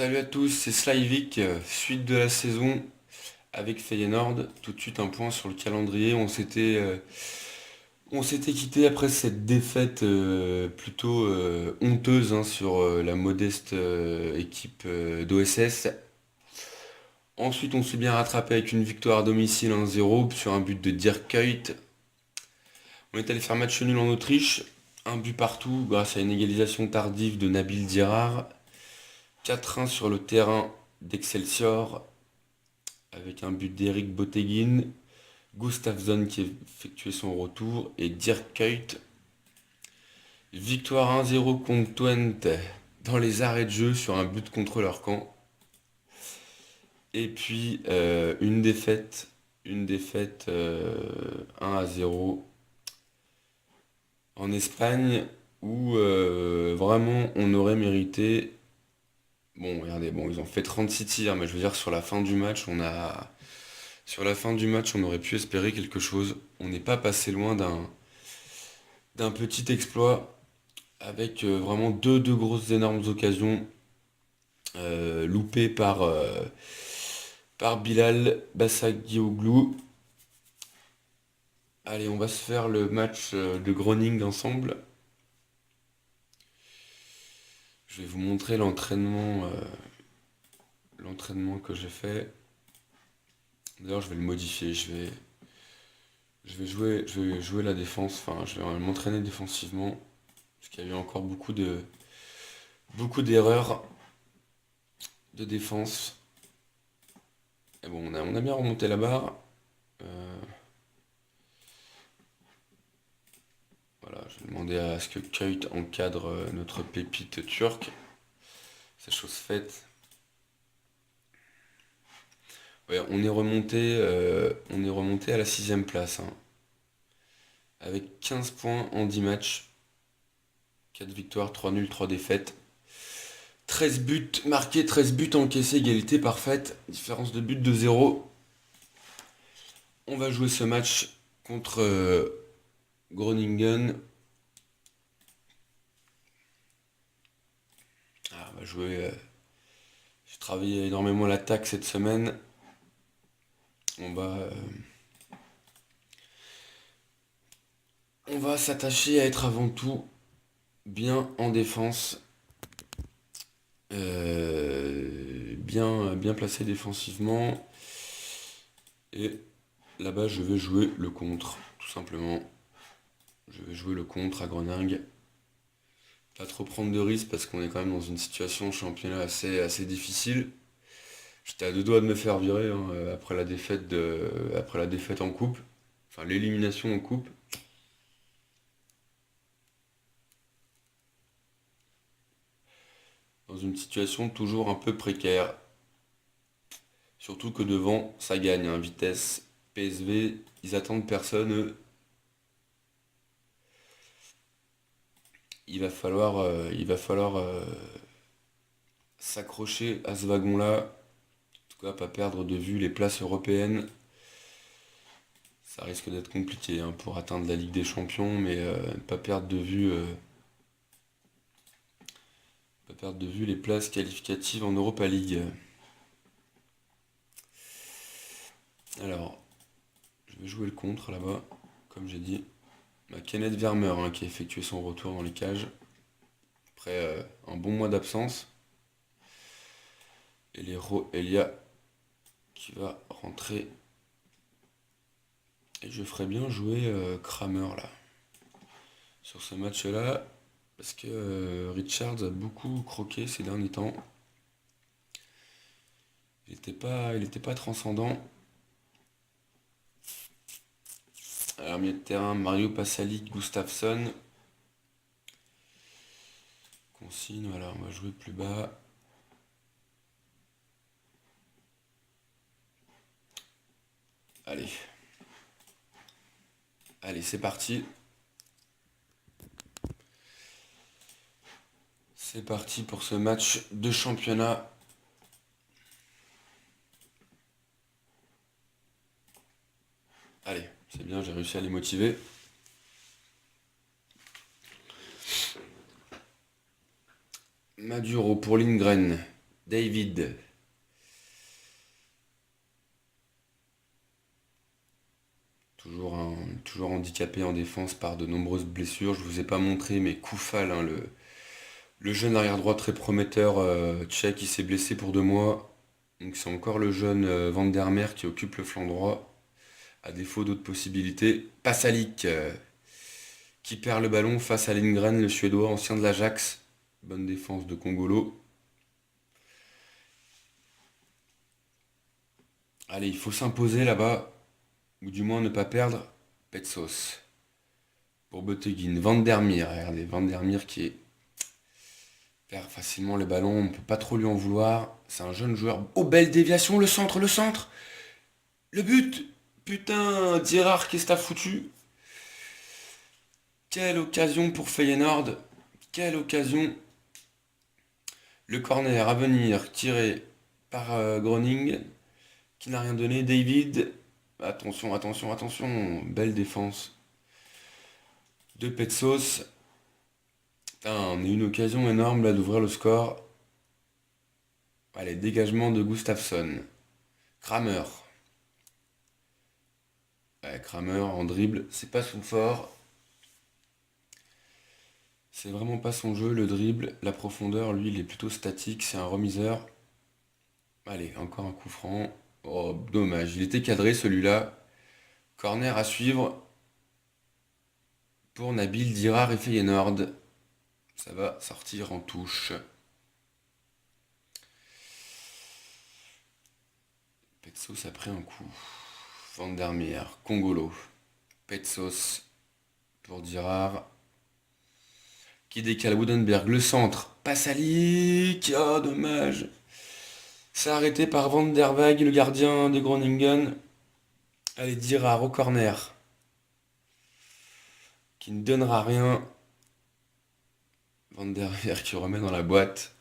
Salut à tous, c'est Slaivik, suite de la saison avec Feyenoord. Tout de suite un point sur le calendrier. On s'était quitté après cette défaite plutôt honteuse hein, sur la modeste équipe d'OSS. Ensuite, on s'est bien rattrapé avec une victoire à domicile 1-0 sur un but de Dirk Kuyt. On est allé faire match nul en Autriche, un but partout grâce à une égalisation tardive de Nabil Dirar. 4-1 sur le terrain d'Excelsior avec un but d'Eric Boteguin, Gustafsson qui effectuait son retour et Dirk Kuyt. Victoire 1-0 contre Twente dans les arrêts de jeu sur un but contre leur camp. Et puis une défaite 1-0 en Espagne où vraiment on aurait mérité. Bon, regardez, bon, ils ont fait 36 tirs, mais je veux dire, sur la fin du match, on aurait pu espérer quelque chose. On n'est pas passé loin d'un petit exploit avec vraiment deux grosses énormes occasions loupées par Bilal Bassagioglou. Allez, on va se faire le match de Groningen ensemble. Je vais vous montrer l'entraînement que j'ai fait. D'ailleurs, je vais le modifier. Je vais jouer la défense. Enfin, je vais m'entraîner défensivement parce qu'il y a eu encore beaucoup d'erreurs de défense. Et bon, on a bien remonté la barre. Euh, voilà, je vais demander à ce que Kuyt encadre notre pépite turque. C'est chose faite. Ouais, on est remonté à la sixième place, hein, avec 15 points en 10 matchs, 4 victoires, 3 nuls, 3 défaites. 13 buts marqués, 13 buts encaissés, égalité parfaite, différence de but de 0. On va jouer ce match contre Groningen. On va jouer. J'ai travaillé énormément l'attaque cette semaine. On va, euh, on va s'attacher à être avant tout bien en défense, bien placé défensivement. Et là-bas, je vais jouer le contre, tout simplement. Je vais jouer le contre à Groningue. Pas trop prendre de risques parce qu'on est quand même dans une situation championnat assez difficile. J'étais à deux doigts de me faire virer hein, après la défaite en coupe, enfin l'élimination en coupe. Dans une situation toujours un peu précaire. Surtout que devant, ça gagne, hein, vitesse. PSV, ils attendent personne, eux. Il va falloir s'accrocher à ce wagon-là. En tout cas, pas perdre de vue les places européennes. Ça risque d'être compliqué hein, pour atteindre la Ligue des Champions, mais pas perdre de vue les places qualificatives en Europa League. Alors, je vais jouer le contre là-bas, comme j'ai dit. Kenneth Vermeer hein, qui a effectué son retour dans les cages après un bon mois d'absence. Et l'héros Elia qui va rentrer. Et je ferais bien jouer Kramer là, sur ce match-là, parce que Richards a beaucoup croqué ces derniers temps. Il était pas transcendant. Alors, milieu de terrain, Mario Pasalic, Gustafsson. Consigne, voilà, on va jouer plus bas. Allez. Allez, c'est parti. C'est parti pour ce match de championnat. Allez, c'est bien, j'ai réussi à les motiver. Maduro pour Lindgren. David. Toujours handicapé en défense par de nombreuses blessures. Je vous ai pas montré, mais Koufal, hein, le jeune arrière-droit très prometteur tchèque, qui s'est blessé pour 2 mois. Donc c'est encore le jeune Van der Meer qui occupe le flanc droit, à défaut d'autres possibilités. Pasalic, qui perd le ballon face à Lindgren, le Suédois, ancien de l'Ajax. Bonne défense de Congolo. Allez, il faut s'imposer là-bas, ou du moins ne pas perdre. Petsos pour Botteguin. Van der Meer, regardez, Van der Meer qui perd facilement le ballon, on ne peut pas trop lui en vouloir. C'est un jeune joueur. Oh, belle déviation, le centre, le centre! Le but! Putain, Dirard, qu'est-ce que t'as foutu? Quelle occasion pour Feyenoord! Quelle occasion! Le corner à venir, tiré par Groning, qui n'a rien donné. David, attention, attention, attention, belle défense de Petsos. Putain, on a eu une occasion énorme là d'ouvrir le score. Allez, dégagement de Gustafsson. Kramer. Ouais, Kramer en dribble, c'est pas son fort. C'est vraiment pas son jeu, le dribble. La profondeur, lui, il est plutôt statique, c'est un remiseur. Allez, encore un coup franc. Oh, dommage, il était cadré celui-là. Corner à suivre pour Nabil Dirard et Feyenoord. Ça va sortir en touche. Petsos a pris un coup. Van der Meer, Congolo. Petsos pour Dirard. Qui décale Woodenberg, le centre. Pasalic. Oh, dommage. C'est arrêté par Van der Waag, le gardien de Groningen. Allez, Dirard au corner. Qui ne donnera rien. Van der Waag qui remet dans la boîte.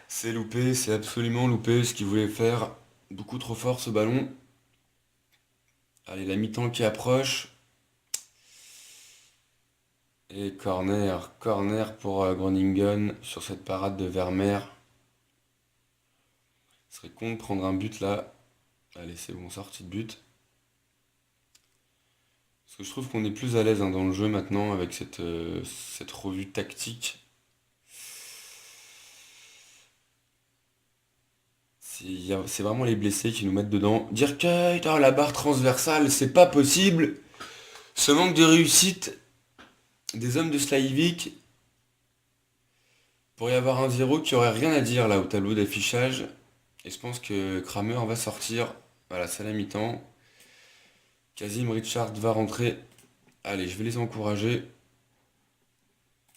C'est loupé, c'est absolument loupé ce qu'il voulait faire. Beaucoup trop fort ce ballon. Allez, la mi-temps qui approche. Et corner, corner pour Groningen sur cette parade de Vermeer. Ce serait con de prendre un but là. Allez, c'est bon, sortie de but. Parce que je trouve qu'on est plus à l'aise hein, dans le jeu maintenant avec cette revue tactique. C'est vraiment les blessés qui nous mettent dedans. Dire que oh, la barre transversale, c'est pas possible. Ce manque de réussite des hommes de Slaivik. Pour y avoir un 0 qui aurait rien à dire là au tableau d'affichage. Et je pense que Kramer va sortir. Voilà, c'est la mi-temps. Kazim Richard va rentrer. Allez, je vais les encourager.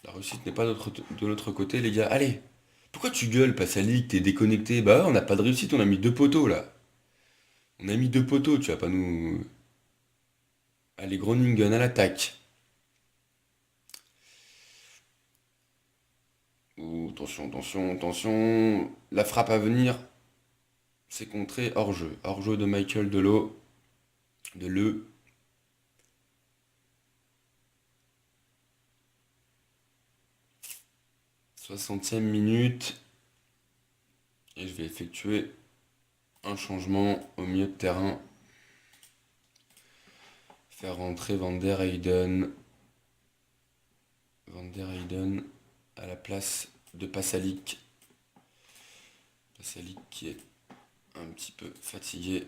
La réussite n'est pas de notre côté, les gars. Allez! Pourquoi tu gueules, Pasalic? T'es déconnecté? Bah ouais, on n'a pas de réussite, on a mis 2 poteaux là. On a mis 2 poteaux, tu vas pas nous. Allez, Groningen à l'attaque. Ouh, attention, attention, attention. La frappe à venir. C'est contré hors-jeu. Hors-jeu de Michael Deleu. De Le. 60e minute. Et je vais effectuer un changement au milieu de terrain. Faire rentrer Van der Heyden. Van der Heyden à la place de Pasalic. Pasalic qui est un petit peu fatigué.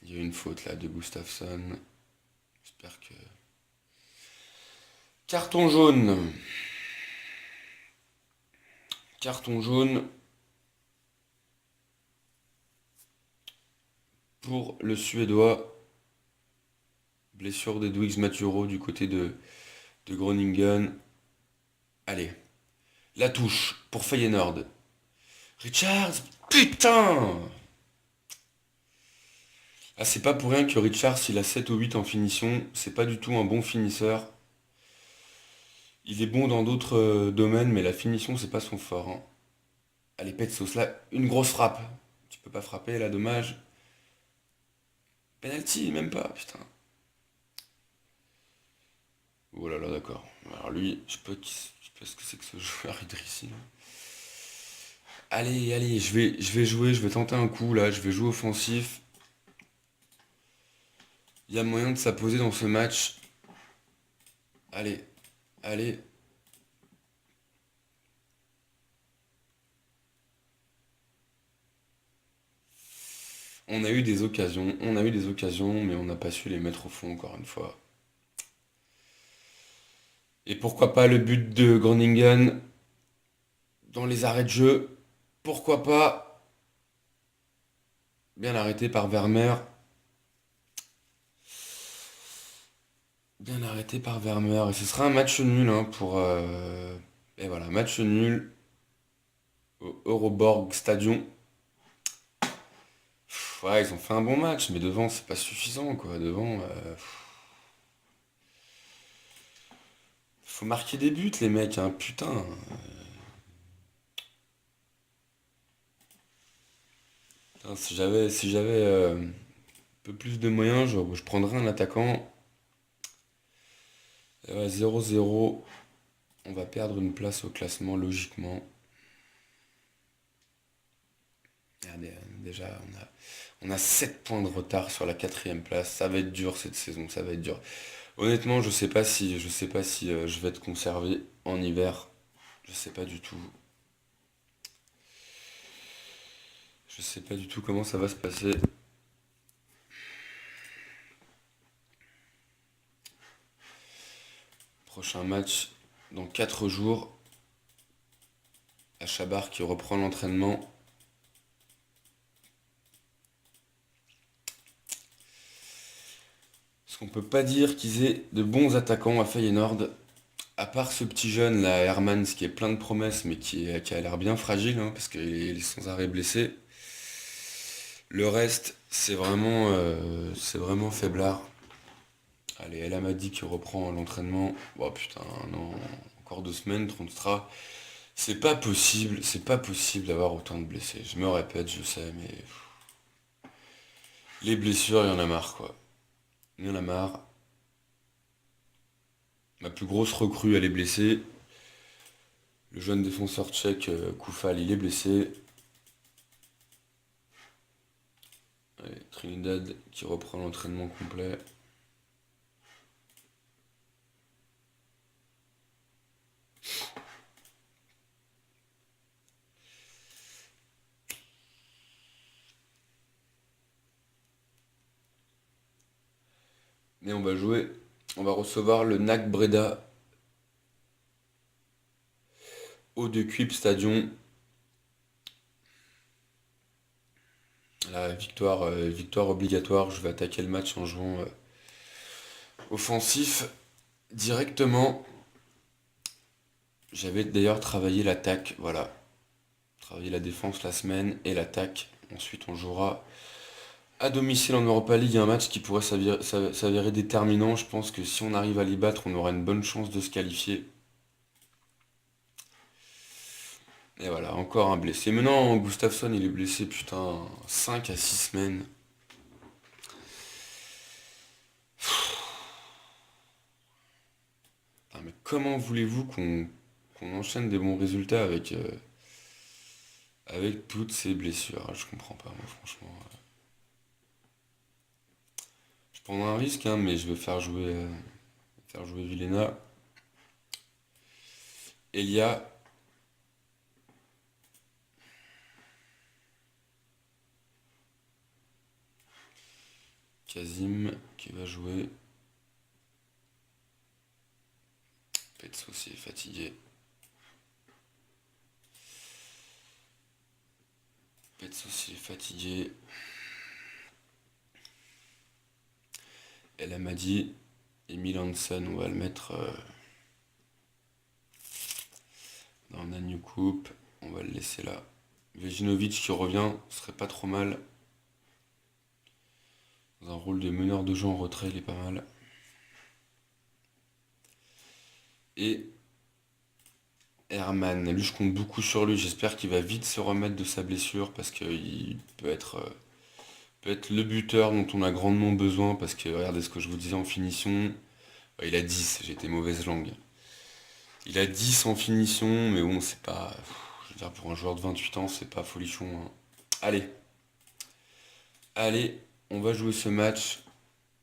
Il y a eu une faute là de Gustafsson. J'espère que... Carton jaune. Carton jaune pour le Suédois. Blessure d'Edwigs Maturo du côté de Groningen. Allez. La touche pour Feyenoord. Richards. Putain! Ah, c'est pas pour rien que Richards, il a 7 ou 8 en finition. C'est pas du tout un bon finisseur. Il est bon dans d'autres domaines, mais la finition, c'est pas son fort. Hein. Allez, Petsos, là, une grosse frappe. Tu peux pas frapper, là, dommage. Penalty, même pas, putain. Oh là là, d'accord. Alors lui, je sais pas ce que c'est que ce joueur Idrissi, là. Allez, allez, je vais jouer, je vais tenter un coup là, je vais jouer offensif. Il y a moyen de s'imposer dans ce match. Allez, allez. On a eu des occasions, mais on n'a pas su les mettre au fond encore une fois. Et pourquoi pas le but de Groningen dans les arrêts de jeu? Pourquoi pas? Bien arrêté par Vermeer. Bien arrêté par Vermeer. Et ce sera un match nul hein, pour. Et voilà, match nul au Euroborg Stadion. Ouais, ils ont fait un bon match, mais devant, c'est pas suffisant, quoi. Devant, faut marquer des buts, les mecs, hein, putain. Putain, si j'avais un peu plus de moyens, je prendrais un attaquant. Et ouais, 0-0, on va perdre une place au classement, logiquement. Regardez, déjà, on a 7 points de retard sur la quatrième place. Ça va être dur cette saison, ça va être dur. Honnêtement, je sais pas si je vais être conservé en hiver. Je sais pas du tout. Je sais pas du tout comment ça va se passer. Prochain match dans 4 jours. À Chabar qui reprend l'entraînement. Parce qu'on peut pas dire qu'ils aient de bons attaquants à Feyenoord. À part ce petit jeune là, Hermans, qui est plein de promesses, mais qui a l'air bien fragile, hein, parce qu'il est sans arrêt blessé. Le reste, c'est vraiment faiblard. Allez, El Amadi qui reprend l'entraînement. Oh putain, non, encore 2 semaines, Tronstra. C'est pas possible d'avoir autant de blessés. Je me répète, je sais, mais les blessures, il y en a marre, quoi. Il y en a marre. Ma plus grosse recrue, elle est blessée. Le jeune défenseur tchèque, Koufal, il est blessé. Allez, Trinidad qui reprend l'entraînement complet. Et on va jouer. On va recevoir le NAC Breda au De Kuip Stadion. La victoire obligatoire. Je vais attaquer le match en jouant offensif directement. J'avais d'ailleurs travaillé l'attaque, voilà. Travailler la défense la semaine et l'attaque. Ensuite, on jouera à domicile en Europa League, un match qui pourrait s'avérer déterminant. Je pense que si on arrive à les battre, on aura une bonne chance de se qualifier. Et voilà, encore un blessé. Mais non, Gustafsson, il est blessé, putain, 5 à 6 semaines. Putain, mais comment voulez-vous qu'on enchaîne des bons résultats avec toutes ces blessures? Je comprends pas, moi, franchement. Je prends un risque, hein, mais je vais faire jouer Vilena. Elia, Kazim, qui va jouer. Petso, c'est fatigué. Petso, c'est fatigué. El Amadi et Hansen, on va le mettre dans la New Coupe. On va le laisser là. Vejinovic qui revient, ce serait pas trop mal. Dans un rôle de meneur de jeu en retrait, il est pas mal. Et Herman, lui je compte beaucoup sur lui, j'espère qu'il va vite se remettre de sa blessure parce qu'il peut être Peut être le buteur dont on a grandement besoin parce que regardez ce que je vous disais en finition. Il a 10, j'étais mauvaise langue. Il a 10 en finition, mais bon, c'est pas. Je veux dire, pour un joueur de 28 ans, c'est pas folichon, hein. Allez, allez, on va jouer ce match.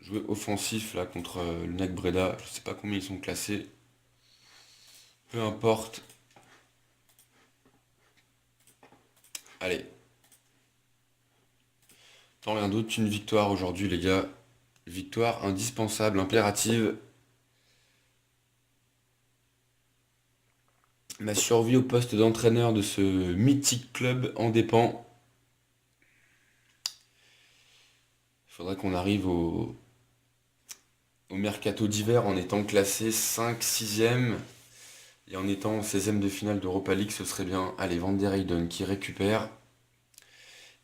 Jouer offensif là contre le NAC Breda. Je sais pas combien ils sont classés. Peu importe. Allez. Tant rien d'autre qu'une victoire aujourd'hui, les gars. Victoire indispensable, impérative. Ma survie au poste d'entraîneur de ce mythique club en dépend. Il faudrait qu'on arrive au mercato d'hiver en étant classé 5, 6e et en étant 16e de finale d'Europa League, ce serait bien. Allez, Van der Heyden qui récupère.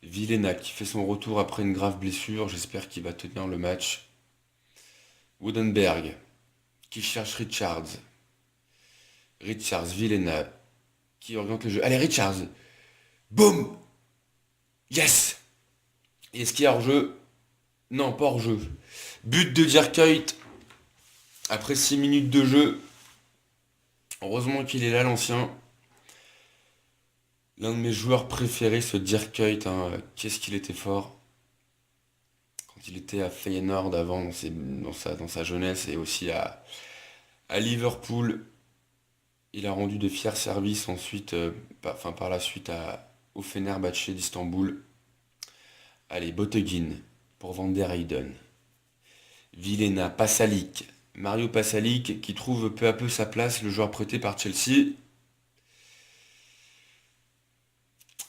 Vilena qui fait son retour après une grave blessure, j'espère qu'il va tenir le match. Woodenberg qui cherche Richards. Richards, Vilena qui oriente le jeu. Allez, Richards. Boum. Yes. Et est-ce qu'il y a hors-jeu? Non, pas hors-jeu. But de Dierkuyt après 6 minutes de jeu. Heureusement qu'il est là, l'ancien. L'un de mes joueurs préférés, ce Dierkuyt, hein. Qu'est-ce qu'il était fort. Quand il était à Feyenoord avant, dans sa jeunesse, et aussi à Liverpool. Il a rendu de fiers services ensuite, par la suite au Fenerbahçe d'Istanbul. Allez, Botteguin pour Van der Heyden. Vilena, Pasalic. Mario Pasalic qui trouve peu à peu sa place, le joueur prêté par Chelsea.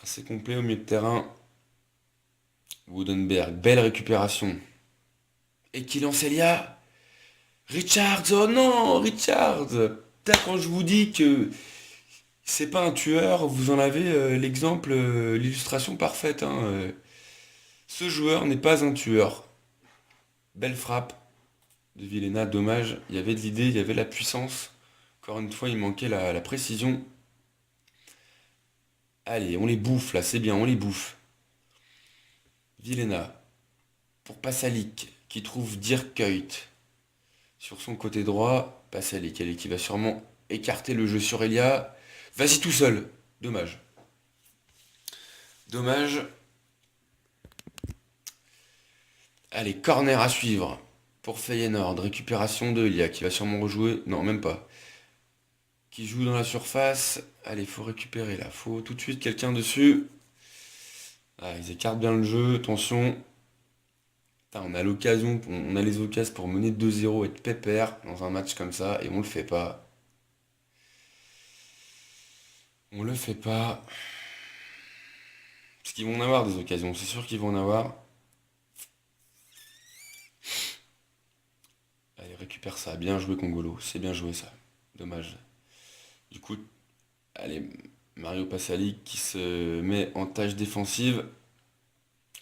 Assez complet au milieu de terrain. Woodenberg, belle récupération. Et qui lance Elia. Richards, oh non, Richards. Putain, quand je vous dis que c'est pas un tueur, vous en avez l'exemple, l'illustration parfaite, hein. Ce joueur n'est pas un tueur. Belle frappe de Vilena, dommage. Il y avait de l'idée, il y avait la puissance. Encore une fois, il manquait la précision. Allez, on les bouffe là, c'est bien, on les bouffe. Vilena pour Pasalic qui trouve Dierkuyt sur son côté droit. Pasalic, allez, qui va sûrement écarter le jeu sur Elia. Vas-y tout seul. Dommage. Dommage. Allez, corner à suivre pour Feyenoord. Récupération de Elia qui va sûrement rejouer. Non, même pas. Qui joue dans la surface. Allez, faut récupérer là. Faut tout de suite quelqu'un dessus. Ah, ils écartent bien le jeu. Attention. Putain, on a l'occasion, on a les occasions pour mener 2-0 et être pépère dans un match comme ça. Et on le fait pas. On le fait pas. Parce qu'ils vont en avoir des occasions. C'est sûr qu'ils vont en avoir. Allez, récupère ça. Bien joué, Congolo. C'est bien joué, ça. Dommage. Du coup, allez, Mario Pasalic qui se met en tâche défensive.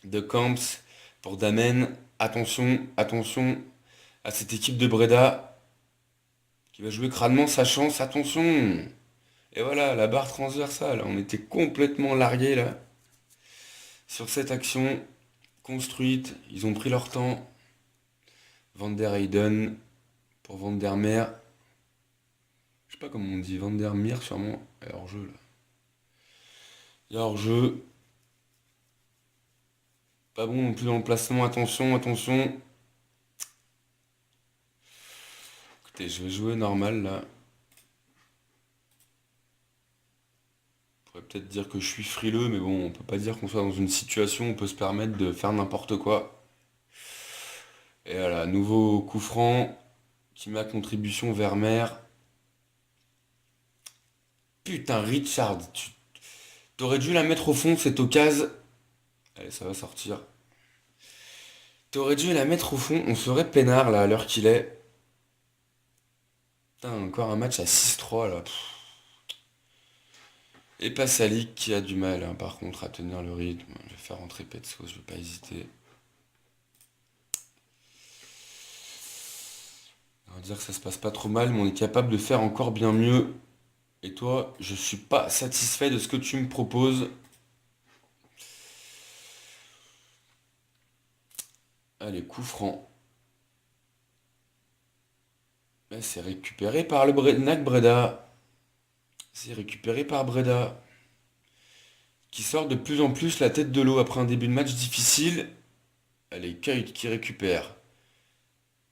De Camps pour Damen. Attention, attention à cette équipe de Breda qui va jouer crânement sa chance. Attention! Et voilà, la barre transversale. On était complètement largués là. Sur cette action construite, ils ont pris leur temps. Van der Heyden pour Van der Meer. Je sais pas comment on dit, Van der Meer sûrement. Il y a hors-jeu là. Il y a hors-jeu. Pas bon non plus dans le placement, attention, attention. Écoutez, je vais jouer normal là. On pourrait peut-être dire que je suis frileux, mais bon, on peut pas dire qu'on soit dans une situation où on peut se permettre de faire n'importe quoi. Et voilà, nouveau coup franc qui met à contribution Vermeer. Putain, Richard, t'aurais dû la mettre au fond cette occasion. Allez, ça va sortir. T'aurais dû la mettre au fond, on serait peinard là à l'heure qu'il est. Putain, encore un match à 6-3 là. Et Pasalic qui a du mal, hein, par contre, à tenir le rythme. Je vais faire rentrer Petsos, je vais pas hésiter. On va dire que ça se passe pas trop mal, mais on est capable de faire encore bien mieux. Et toi, je suis pas satisfait de ce que tu me proposes. Allez, coup franc. Là, c'est récupéré par le NAC Breda. C'est récupéré par Breda. Qui sort de plus en plus la tête de l'eau après un début de match difficile. Allez, Kuyt qui récupère.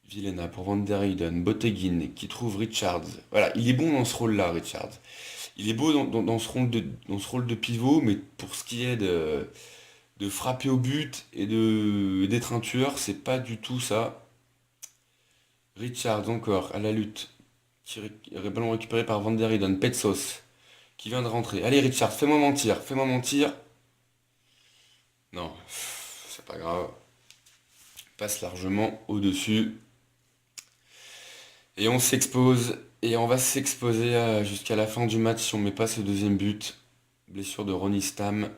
Vilhena pour Van der Heyden. Botteguin qui trouve Richards. Voilà, il est bon dans ce rôle-là, Richards. Il est beau dans ce rôle de pivot, mais pour ce qui est de frapper au but et d'être un tueur, c'est pas du tout ça. Richards encore à la lutte. Ballon récupéré par Van der Heyden. Petsos qui vient de rentrer. Allez Richards, fais-moi mentir, fais-moi mentir. Non, c'est pas grave. Passe largement au-dessus. Et on s'expose. Et on va s'exposer jusqu'à la fin du match si on met pas ce deuxième but. Blessure de Ronnie Stam.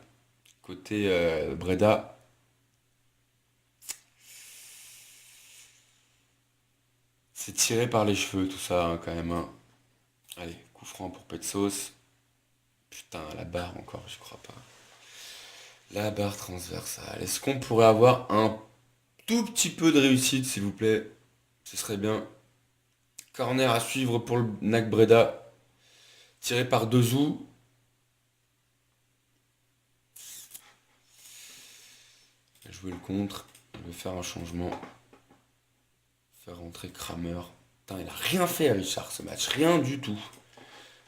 Côté Breda. C'est tiré par les cheveux tout ça hein, quand même. Hein. Allez, coup franc pour Petsos. Putain, la barre encore, je crois pas. La barre transversale. Est-ce qu'on pourrait avoir un tout petit peu de réussite, s'il vous plaît? Ce serait bien. Corner à suivre pour le NAC Breda. Tiré par Dezou. Jouer le contre. Je vais faire un changement. Faire rentrer Kramer. Putain, il a rien fait, Richard, ce match. Rien du tout.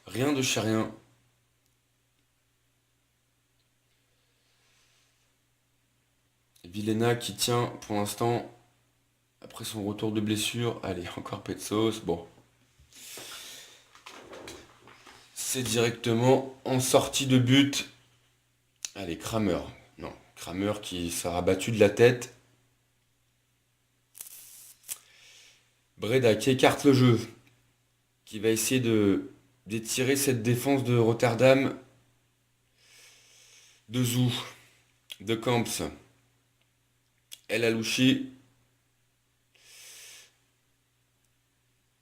Rien de chez rien. Vilhena qui tient pour l'instant. Après son retour de blessure. Allez, encore Petsos. Bon. C'est directement en sortie de but. Allez, Kramer. Non, Kramer qui sera battu de la tête. Breda qui écarte le jeu. Qui va essayer d'étirer cette défense de Rotterdam. De Zou. De Camps. El Alouchi.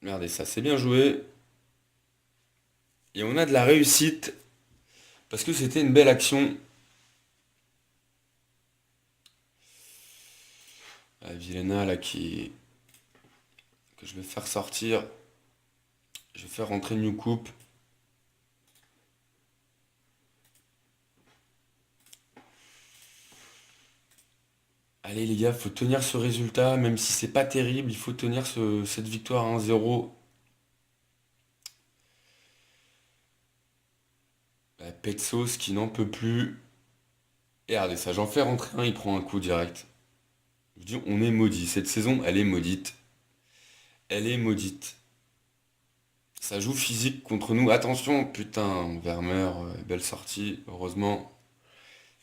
Regardez ça, c'est bien joué. Et on a de la réussite. Parce que c'était une belle action. Vilhena là que je vais faire sortir. Je vais faire rentrer New Coupe. Allez les gars, faut tenir ce résultat, même si c'est pas terrible, il faut tenir cette victoire 1-0. Petsos qui n'en peut plus. Et regardez ça, j'en fais rentrer un, il prend un coup direct. Je dis, on est maudit. Cette saison, elle est maudite. Elle est maudite. Ça joue physique contre nous. Attention, putain, Vermeer, belle sortie, heureusement.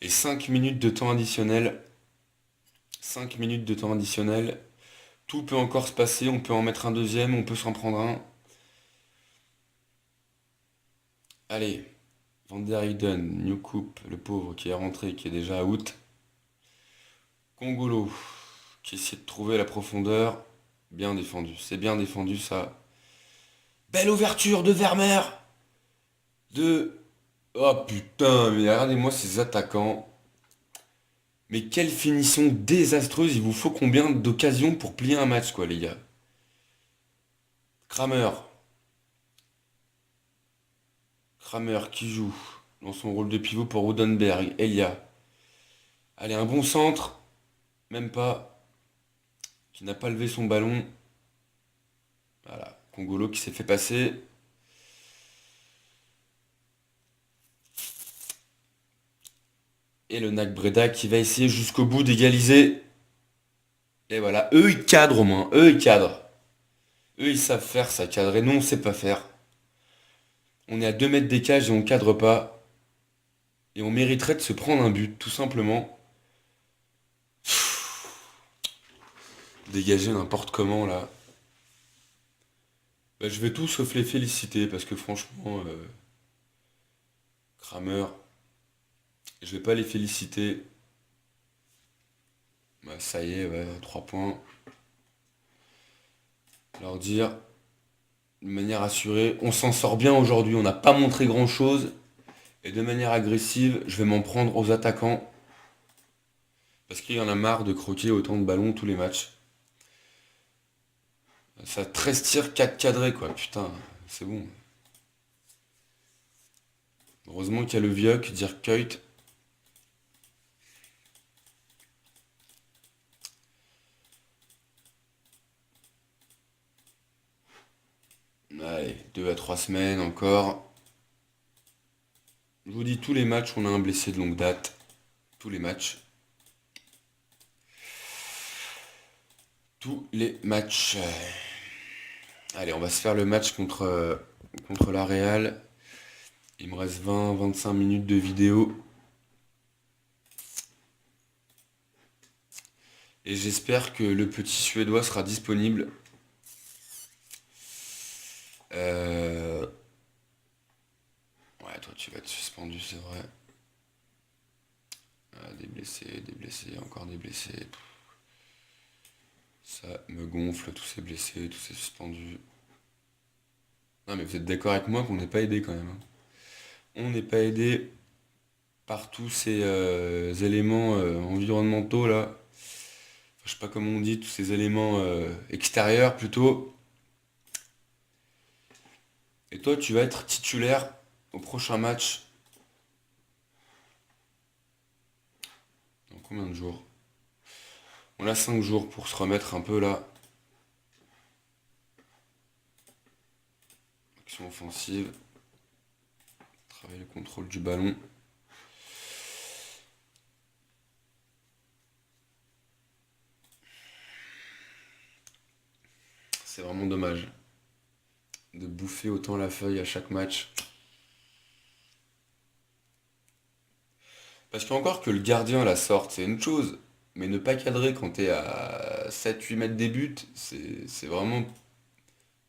Et 5 minutes de temps additionnel. 5 minutes de temps additionnel. Tout peut encore se passer. On peut en mettre un deuxième, on peut s'en prendre un. Allez, Van der Heyden, New Coupe, le pauvre qui est rentré, qui est déjà out. Congolo, qui essaie de trouver la profondeur. Bien défendu. C'est bien défendu ça. Belle ouverture de Vermeer. De... Oh putain, mais regardez-moi ces attaquants. Mais quelle finition désastreuse. Il vous faut combien d'occasions pour plier un match, quoi, les gars. Kramer. Kramer qui joue dans son rôle de pivot pour Rodenberg. Elia. Allez, un bon centre. Même pas. Qui n'a pas levé son ballon. Voilà. Congolo qui s'est fait passer. Et le NAC Breda qui va essayer jusqu'au bout d'égaliser. Et voilà. Eux, ils cadrent au moins. Eux, ils cadrent. Eux, ils savent faire ça, cadrer. Nous, on sait pas faire. On est à 2 mètres des cages et on cadre pas. Et on mériterait de se prendre un but, tout simplement. Dégager n'importe comment, là. Bah, je vais tout sauf les féliciter, parce que franchement, Kramer, je vais pas les féliciter. Bah, ça y est, ouais, 3 points. Leur dire, de manière assurée, on s'en sort bien aujourd'hui, on n'a pas montré grand-chose. Et de manière agressive, je vais m'en prendre aux attaquants. Parce qu'il y en a marre de croquer autant de ballons tous les matchs. Ça 13 tirs, 4 cadrés quoi, putain, c'est bon. Heureusement qu'il y a le Vieux, dire Kuyt. Allez, 2 à 3 semaines encore. Je vous dis, tous les matchs, on a un blessé de longue date. Tous les matchs. Tous les matchs. Allez, on va se faire le match contre la Real. Il me reste 20-25 minutes de vidéo. Et j'espère que le petit Suédois sera disponible. Ouais, toi tu vas être suspendu, c'est vrai. Ah, des blessés, encore des blessés. Ça me gonfle, tous ces blessés, tous ces suspendus. Non mais vous êtes d'accord avec moi qu'on n'est pas aidé quand même, hein. On n'est pas aidé par tous ces éléments environnementaux là. Enfin, je sais pas comment on dit, tous ces éléments extérieurs plutôt. Et toi, tu vas être titulaire au prochain match. Dans combien de jours? On a 5 jours pour se remettre un peu là. Action offensive. Travailler le contrôle du ballon. C'est vraiment dommage de bouffer autant la feuille à chaque match. Parce qu'encore que le gardien la sorte, c'est une chose. Mais ne pas cadrer quand t'es à 7-8 mètres des buts, c'est vraiment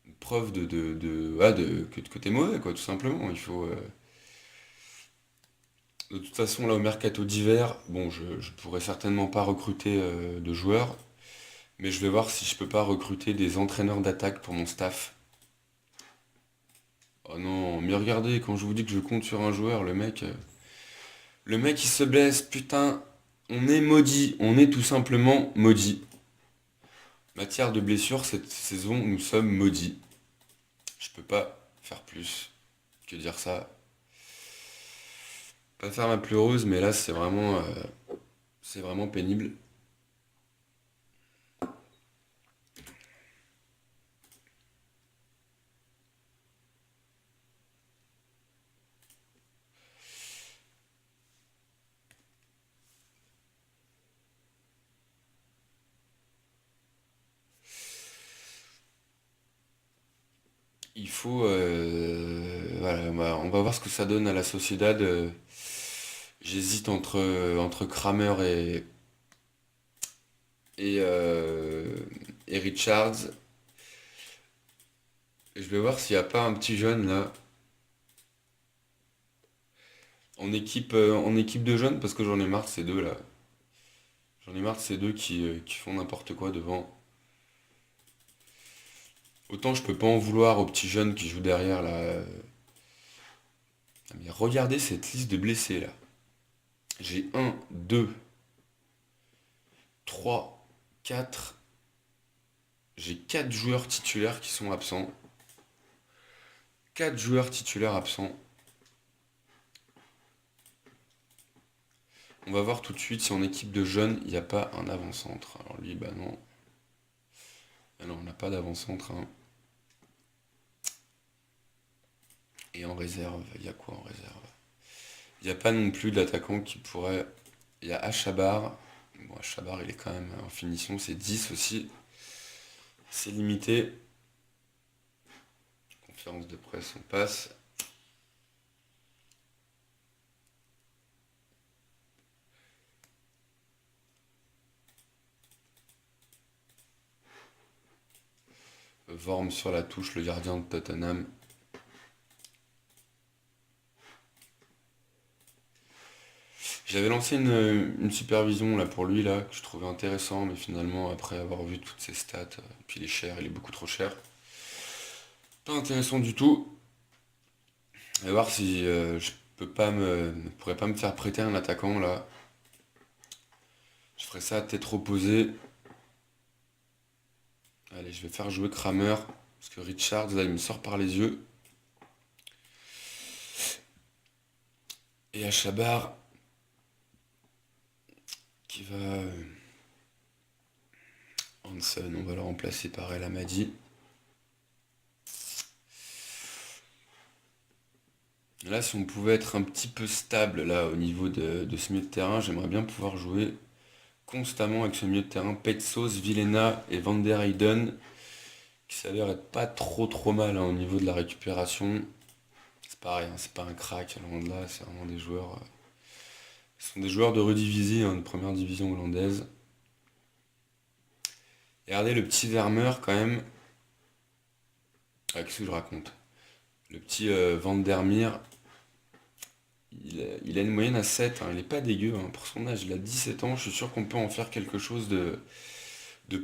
une preuve que t'es mauvais, quoi, tout simplement. Il faut. De toute façon, là, au mercato d'hiver, bon, je pourrais certainement pas recruter de joueurs, mais je vais voir si je peux pas recruter des entraîneurs d'attaque pour mon staff. Oh non, mais regardez, quand je vous dis que je compte sur un joueur, le mec il se blesse, putain, on est maudit, on est tout simplement maudit. Matière de blessure, cette saison, nous sommes maudits. Je peux pas faire plus que dire ça. Pas faire ma pleureuse, mais là c'est vraiment pénible. Il faut, voilà, on va voir ce que ça donne à la Sociedad. J'hésite entre Kramer et, euh, et Richards. Et je vais voir s'il n'y a pas un petit jeune là en équipe de jeunes parce que j'en ai marre de ces deux là. J'en ai marre de ces deux qui font n'importe quoi devant. Autant je peux pas en vouloir aux petits jeunes qui jouent derrière là. Ah, mais regardez cette liste de blessés là. J'ai un, 2, 3, 4. J'ai 4 joueurs titulaires qui sont absents. 4 joueurs titulaires absents. On va voir tout de suite si en équipe de jeunes, il n'y a pas un avant-centre. Alors lui, bah non. Ah non, on n'a pas d'avant-centre, hein. Et en réserve, il y a quoi en réserve? Il n'y a pas non plus d'attaquant qui pourrait. Il y a Achabar. Bon, Achabar, il est quand même en finition, c'est 10 aussi. C'est limité. Conférence de presse, on passe. Vorm sur la touche, le gardien de Tottenham. J'avais lancé une supervision là pour lui là, que je trouvais intéressant, mais finalement après avoir vu toutes ses stats, puis il est cher, il est beaucoup trop cher. Pas intéressant du tout. On va voir si je pourrais pas me faire prêter un attaquant là. Je ferai ça à tête reposée. Allez, je vais faire jouer Kramer. Parce que Richards, là, il me sort par les yeux. Et à Chabar, qui va... Hanson, on va le remplacer par El Amadi. Là, si on pouvait être un petit peu stable là au niveau de ce milieu de terrain, j'aimerais bien pouvoir jouer constamment avec ce milieu de terrain. Petsos, Vilena et Van der Heyden, qui s'avère être pas trop mal hein, au niveau de la récupération. C'est pareil, hein, c'est pas un crack, loin de là, c'est vraiment des joueurs. Ce sont des joueurs de redivisie, hein, de première division hollandaise. Et regardez le petit Vermeer quand même. Ah, qu'est-ce que je raconte? Le petit Van der Meer, il a une moyenne à 7, hein, il est pas dégueu hein, pour son âge, il a 17 ans, je suis sûr qu'on peut en faire quelque chose de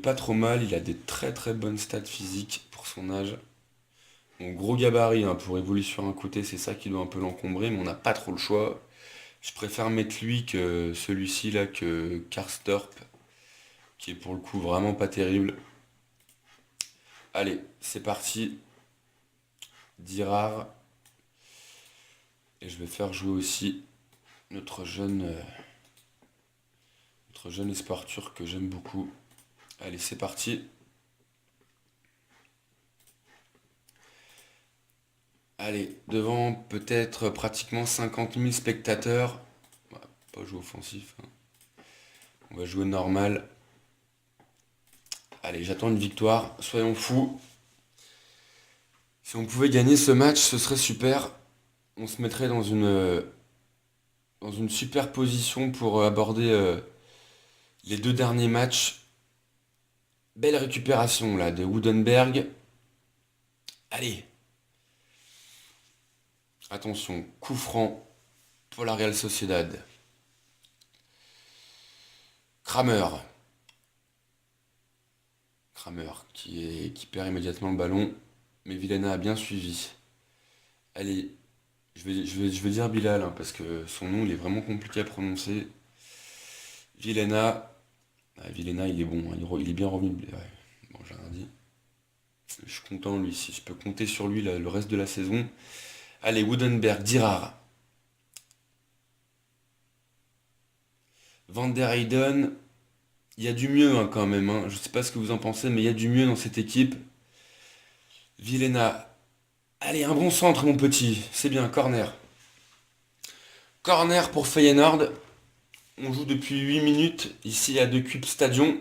pas trop mal, il a des très bonnes stats physiques pour son âge. Bon, gros gabarit hein, pour évoluer sur un côté, c'est ça qui doit un peu l'encombrer, mais on n'a pas trop le choix. Je préfère mettre lui que celui-ci là, que Karstorp, qui est pour le coup vraiment pas terrible. Allez, c'est parti. Dirard. Et je vais faire jouer aussi notre jeune espoir turc que j'aime beaucoup. Allez, c'est parti. Allez, devant peut-être pratiquement 50 000 spectateurs. On va pas jouer offensif, hein. On va jouer normal. Allez, j'attends une victoire. Soyons fous. Si on pouvait gagner ce match, ce serait super. On se mettrait dans une super position pour aborder les deux derniers matchs. Belle récupération là de Woodenberg. Allez. Attention, coup franc pour la Real Sociedad. Kramer. Kramer qui perd immédiatement le ballon. Mais Vilena a bien suivi. Allez, je vais dire Bilal hein, parce que son nom il est vraiment compliqué à prononcer. Vilena. Ah, Vilena il est bon, hein, il est bien revenu. Ouais. Bon, j'ai rien dit. Je suis content lui, si je peux compter sur lui le reste de la saison. Allez, Woodenberg, Dirard. Van der Heyden, il y a du mieux hein, quand même. Hein. Je sais pas ce que vous en pensez, mais il y a du mieux dans cette équipe. Vilena. Allez, un bon centre, mon petit. C'est bien, corner. Corner pour Feyenoord. On joue depuis 8 minutes ici à De Kuip Stadion.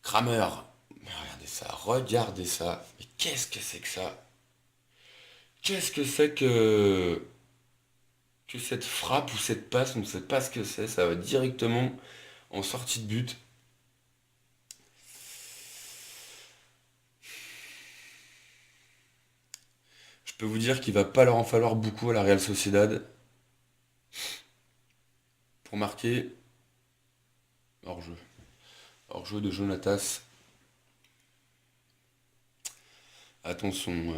Kramer. Regardez ça, regardez ça. Mais qu'est-ce que c'est que ça? Qu'est-ce que c'est que cette frappe ou cette passe? On ne sait pas ce que c'est. Ça va directement en sortie de but. Je peux vous dire qu'il va pas leur en falloir beaucoup à la Real Sociedad pour marquer hors-jeu. Hors-jeu de Jonatas. Attention,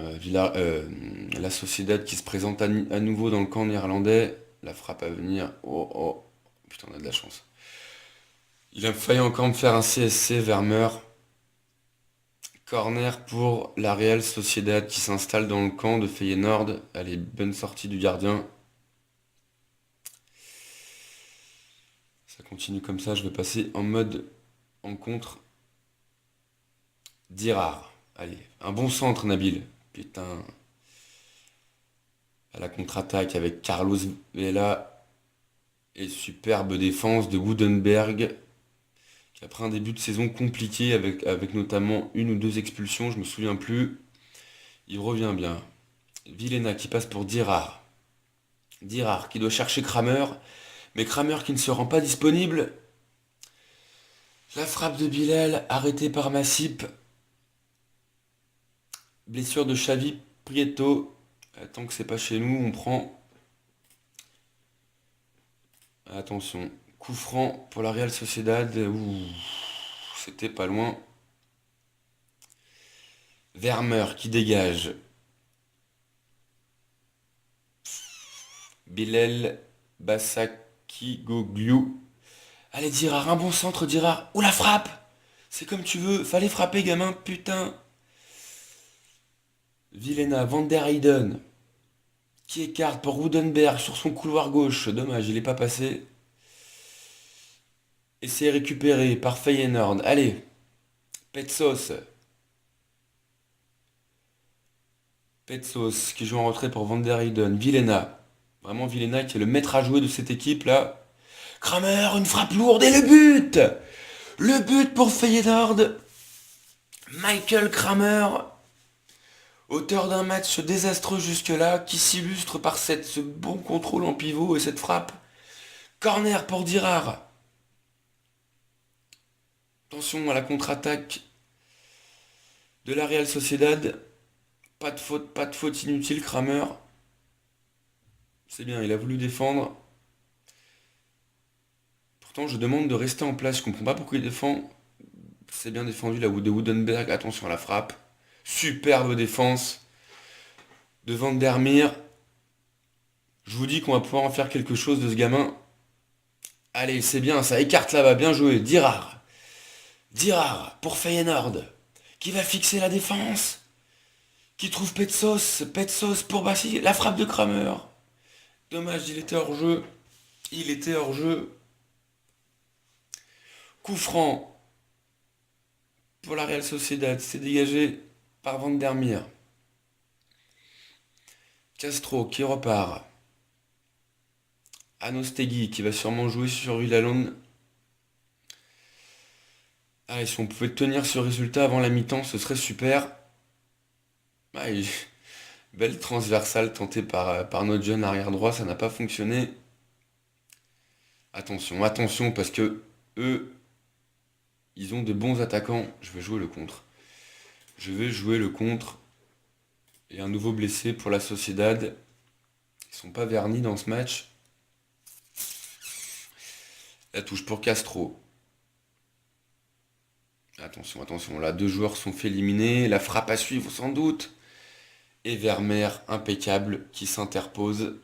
la Sociedad qui se présente à nouveau dans le camp néerlandais. La frappe à venir. Oh oh. Putain, on a de la chance. Il a failli encore me faire un CSC Vermeer. Corner pour la Real Sociedad qui s'installe dans le camp de Feyenoord. Allez, bonne sortie du gardien. Ça continue comme ça, je vais passer en mode en contre. Dirard. Allez, un bon centre Nabil. Putain. À la contre-attaque avec Carlos Vela. Et superbe défense de Woodenberg. Qui après un début de saison compliqué avec notamment une ou deux expulsions, je me souviens plus. Il revient bien. Vilena qui passe pour Dirard. Dirard qui doit chercher Kramer. Mais Kramer qui ne se rend pas disponible. La frappe de Bilal arrêtée par Massip. Blessure de Xavi Prieto. Tant que c'est pas chez nous, on prend. Attention. Coup franc pour la Real Sociedad. Ouh, c'était pas loin. Vermeer qui dégage. Bilal Bassaki Gogliou. Allez, Dirard, un bon centre, Dirard. Ou la frappe! C'est comme tu veux, fallait frapper, gamin, putain. Vilena, Van der Heyden, qui écarte pour Rudenberg sur son couloir gauche. Dommage, il est pas passé. Et c'est récupéré par Feyenoord. Allez, Petsos. Petsos qui joue en retrait pour Van der Heyden. Vilena. Vraiment Vilena qui est le maître à jouer de cette équipe là. Kramer, une frappe lourde et le but! Le but pour Feyenoord. Michael Kramer, auteur d'un match désastreux jusque-là, qui s'illustre par ce bon contrôle en pivot et cette frappe. Corner pour Dirard. Attention à la contre-attaque de la Real Sociedad. Pas de faute inutile, Kramer. C'est bien, il a voulu défendre. Pourtant, je demande de rester en place. Je comprends pas pourquoi il défend. C'est bien défendu là de Woodenberg. Attention à la frappe. Superbe défense de Van der Meer. Je vous dis qu'on va pouvoir en faire quelque chose de ce gamin. Allez, c'est bien, ça écarte là-bas. Bien joué. Dirard. Dirard pour Feyenoord. Qui va fixer la défense. Qui trouve Petsos. Petsos pour Bassi. La frappe de Kramer. Dommage, il était hors jeu. Il était hors jeu. Coup franc pour la Real Sociedad. C'est dégagé par Van der Meer. Castro qui repart. Anostegui qui va sûrement jouer sur Villalonde. Ah, et si on pouvait tenir ce résultat avant la mi-temps, ce serait super. Ah, belle transversale tentée par notre jeune arrière droit, ça n'a pas fonctionné. Attention, attention, parce que eux, ils ont de bons attaquants. Je vais jouer le contre. Je vais jouer le contre. Et un nouveau blessé pour la Sociedad. Ils sont pas vernis dans ce match. La touche pour Castro. Attention, attention. Là, deux joueurs sont fait éliminer. La frappe à suivre sans doute. Et Vermeer, impeccable, qui s'interpose.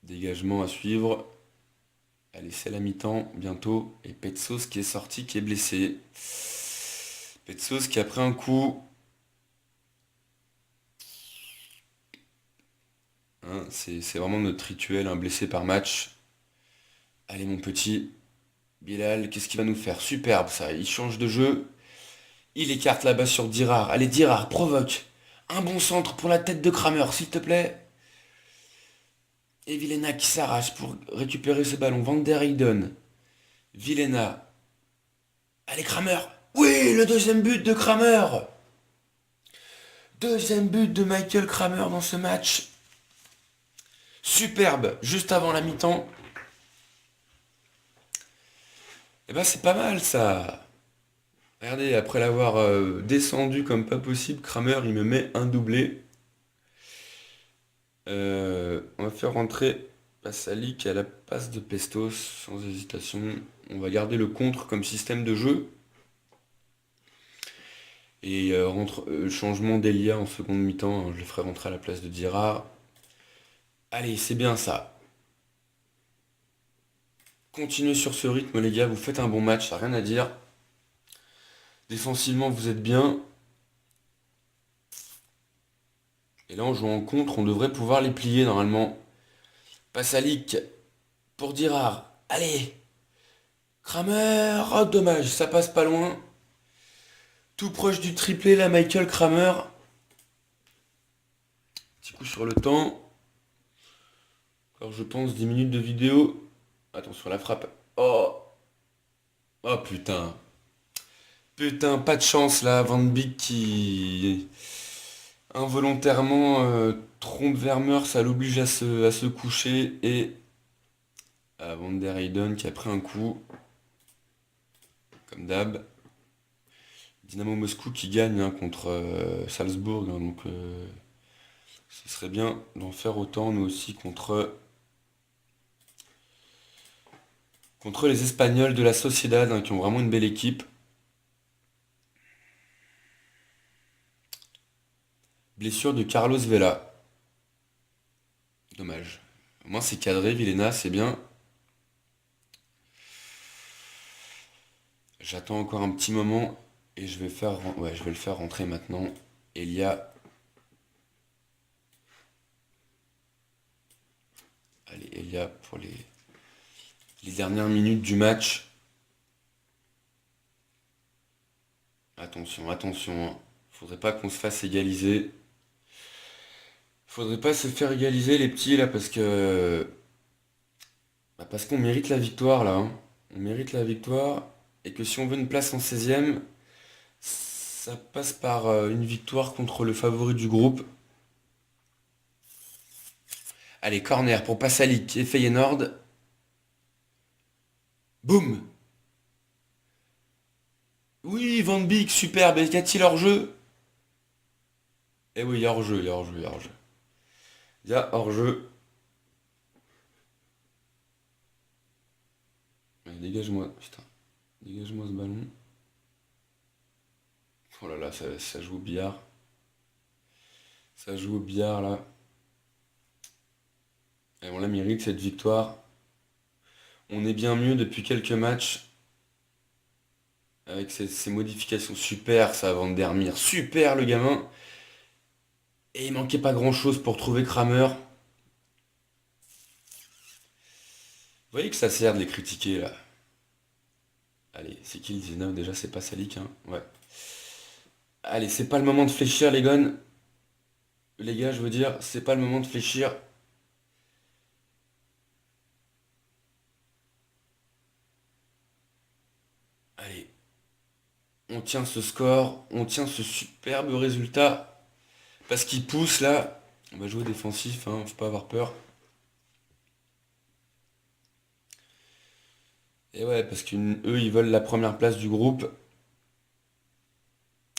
Dégagement à suivre. Allez, c'est la mi-temps, bientôt. Et Petsos qui est sorti, qui est blessé. Petsos qui a pris un coup. Hein, c'est vraiment notre rituel, un blessé par match. Allez, mon petit. Bilal, qu'est-ce qu'il va nous faire? Superbe, ça. Il change de jeu. Il écarte là-bas sur Dirard. Allez, Dirard, provoque. Un bon centre pour la tête de Kramer, s'il te plaît. Et Vilena qui s'arrache pour récupérer ce ballon. Van der Heyden. Vilena. Allez, Kramer. Oui, le deuxième but de Kramer. Deuxième but de Michael Kramer dans ce match. Superbe, juste avant la mi-temps. Eh ben c'est pas mal ça. Regardez, après l'avoir descendu comme pas possible, Kramer il me met un doublé. On va faire rentrer Pasalic à la passe de Pestos, sans hésitation. On va garder le contre comme système de jeu. Et changement d'Elia en seconde mi-temps, hein, je le ferai rentrer à la place de Dirard. Allez, c'est bien ça. Continuez sur ce rythme les gars, vous faites un bon match, ça n'a rien à dire. Défensivement, vous êtes bien. Et là, en jouant en contre, on devrait pouvoir les plier normalement. Pasalic pour Dirard. Allez! Kramer! Oh, dommage, ça passe pas loin. Tout proche du triplé, là, Michael Kramer. Petit coup sur le temps. Encore, je pense, 10 minutes de vidéo. Attention à la frappe. Oh! Oh, putain. Putain, pas de chance, là. Van Beek qui involontairement trompe Vermeer, ça l'oblige à se coucher. Et Van der Heyden qui a pris un coup. Comme d'hab. Dynamo Moscou qui gagne hein, contre Salzbourg. Hein, donc ce serait bien d'en faire autant nous aussi contre les Espagnols de la Sociedad hein, qui ont vraiment une belle équipe. Blessure de Carlos Vela. Dommage. Au moins c'est cadré, Vilena, c'est bien. J'attends encore un petit moment et ouais, je vais le faire rentrer maintenant. Elia, allez, Elia pour les dernières minutes du match. Attention, attention, hein. Faudrait pas qu'on se fasse égaliser. Faudrait pas se faire égaliser les petits là parce qu'on mérite la victoire là, hein. On mérite la victoire et que si on veut une place en 16e, ça passe par une victoire contre le favori du groupe. Allez, corner pour Pasalic et Feyenoord. Boum! Oui, Van Beek, superbe. Et qu'a-t-il hors-jeu? Eh oui, il y a hors-jeu, il y a hors-jeu, il y a hors-jeu. Il y a hors-jeu. Dégage-moi, putain. Dégage-moi ce ballon. Oh là là, ça joue au billard. Ça joue au billard là. Et on la mérite cette victoire. On est bien mieux depuis quelques matchs. Avec ces modifications super, ça avant de dormir. Super le gamin. Et il manquait pas grand chose pour trouver Kramer. Vous voyez que ça sert de les critiquer là. Allez, c'est qui le 19 déjà? C'est pas Salik, hein? Ouais. Allez, c'est pas le moment de fléchir les gars. Les gars, je veux dire, c'est pas le moment de fléchir. Allez, on tient ce score, on tient ce superbe résultat. Parce qu'il pousse là. On va jouer défensif, hein, faut pas avoir peur. Et ouais, parce qu'eux, ils veulent la première place du groupe.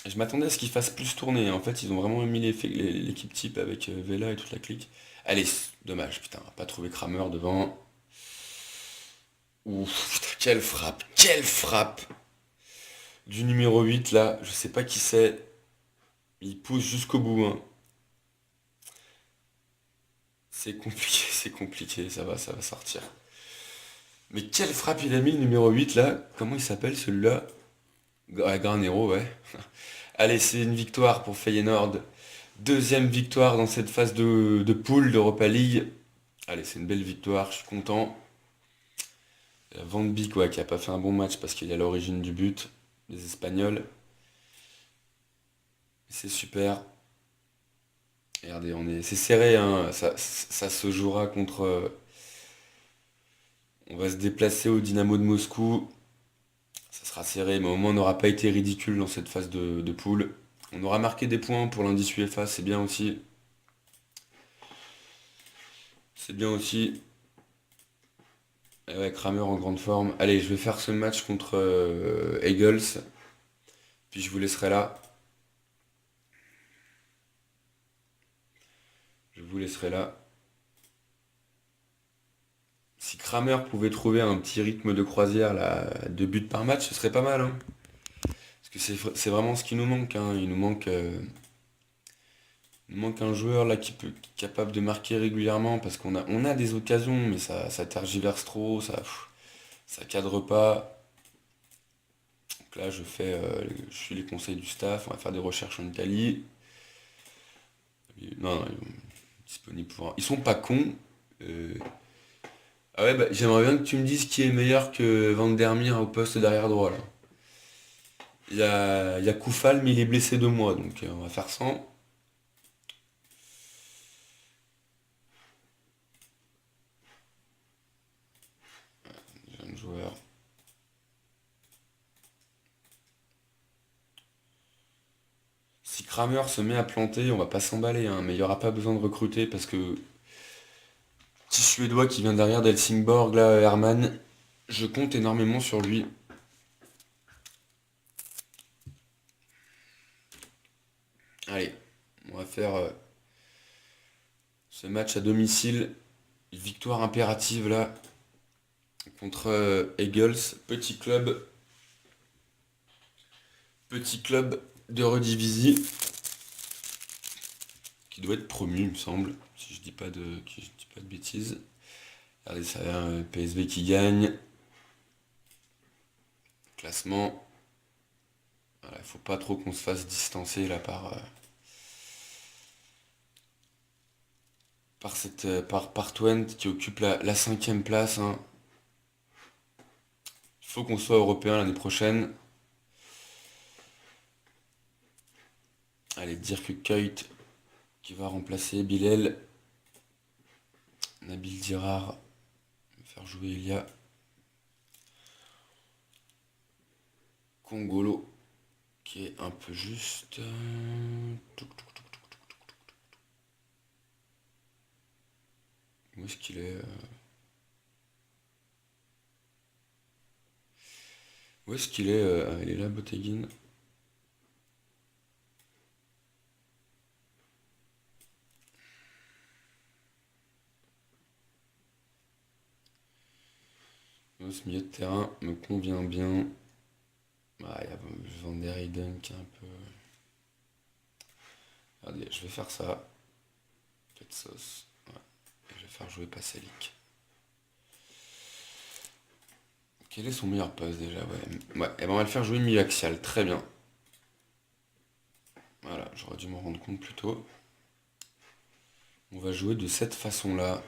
Je m'attendais à ce qu'ils fassent plus tourner. En fait, ils ont vraiment mis l'équipe type avec Vela et toute la clique. Allez, dommage, putain, on va pas trouver Kramer devant. Ouf, putain, quelle frappe, quelle frappe du numéro 8 là. Je sais pas qui c'est. Il pousse jusqu'au bout, hein. C'est compliqué, ça va sortir. Mais quelle frappe il a mis le numéro 8 là. Comment il s'appelle celui-là? Granero, ouais. Allez, c'est une victoire pour Feyenoord. Deuxième victoire dans cette phase de poule d'Europa League. Allez, c'est une belle victoire, je suis content. Van Beek, ouais, qui a pas fait un bon match parce qu'il est à l'origine du but des Espagnols. C'est super. Regardez, c'est serré, hein. Ça se jouera contre. On va se déplacer au Dynamo de Moscou. Ça sera serré, mais au moins on n'aura pas été ridicule dans cette phase de poule. On aura marqué des points pour l'indice UEFA, c'est bien aussi. C'est bien aussi. Et ouais, Kramer en grande forme. Allez, je vais faire ce match contre Eagles. Puis je vous laisserai là. Je vous laisserai là. Si Kramer pouvait trouver un petit rythme de croisière, là, 2 buts par match, ce serait pas mal, hein. Parce que c'est vraiment ce qui nous manque, hein. Il nous manque un joueur là qui est capable de marquer régulièrement parce qu'on a des occasions, mais ça tergiverse trop, ça cadre pas. Donc là, je suis les conseils du staff, on va faire des recherches en Italie. Non, non, disponible Ils sont pas cons. euh, Ah ouais, bah, j'aimerais bien que tu me dises qui est meilleur que Van der Meer au poste derrière droit là. Il y a Koufal, mais il est blessé 2 mois, donc on va faire sans. Jeune joueur. Si Kramer se met à planter, on va pas s'emballer, hein, mais il n'y aura pas besoin de recruter parce que petit Suédois qui vient derrière d'Helsingborg, là, Herman, je compte énormément sur lui. Allez, on va faire ce match à domicile. Une victoire impérative là contre Eagles, petit club de Redivisie qui doit être promu, il me semble, si je dis pas je dis pas de bêtises. Regardez ça, PSV qui gagne. Classement. Voilà, il faut pas trop qu'on se fasse distancer là par Twente qui occupe la cinquième place, hein. Il faut qu'on soit européen l'année prochaine. Allez, dire que Kuyt qui va remplacer Bilal. Nabil Dirar va faire jouer Elia. Congolo qui est un peu juste. Où est-ce qu'il est, Où est-ce qu'il est, il est là, Boteguin. Ce milieu de terrain me convient bien. Ah, il y a Van der Heyden qui est un peu. Regardez, je vais faire ça. Petite sauce. Ouais. Et je vais faire jouer Pasalic. Quel est son meilleur poste déjà? Ouais. Et ben on va le faire jouer milieu axial. Très bien. Voilà, j'aurais dû m'en rendre compte plus tôt. On va jouer de cette façon-là.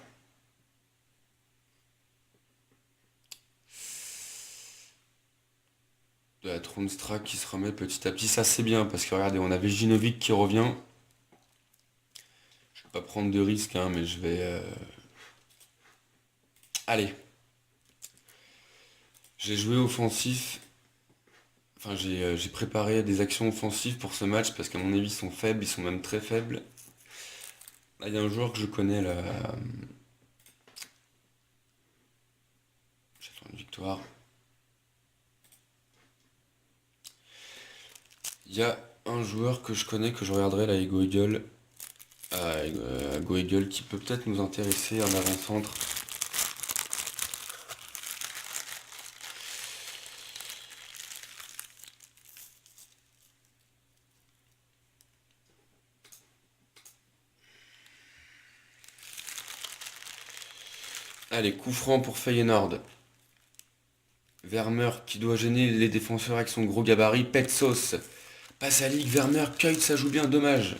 De la Tronstra qui se remet petit à petit. Ça c'est bien parce que regardez, on avait Ginovic qui revient. Je vais pas prendre de risques, hein, mais je vais. Allez. J'ai joué offensif. Enfin, j'ai préparé des actions offensives pour ce match parce qu'à mon avis, ils sont faibles, ils sont même très faibles. Là, il y a un joueur que je connais là. J'attends une victoire. Il y a un joueur que je connais, que je regarderai là, Ego Eagle. Go Eagle qui peut peut-être nous intéresser en avant-centre. Allez, coup franc pour Feyenoord. Vermeer qui doit gêner les défenseurs avec son gros gabarit. Petsos. Passe à Ligue, Vermeer, Kuyt, ça joue bien, dommage.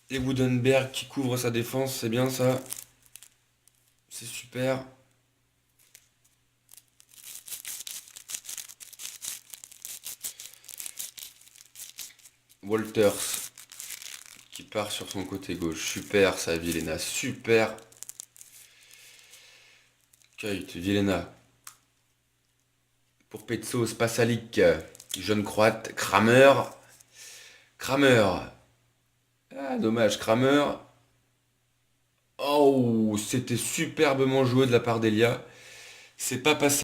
Et Woodenberg qui couvre sa défense, c'est bien ça. C'est super. Walters qui part sur son côté gauche. Super ça, Vilena. Super. Kuyt, Vilena. Pour Petsos, Pasalic. Jeune croate. Kramer. Kramer. Ah, dommage, Kramer. Oh, c'était superbement joué de la part d'Elia. C'est pas passé.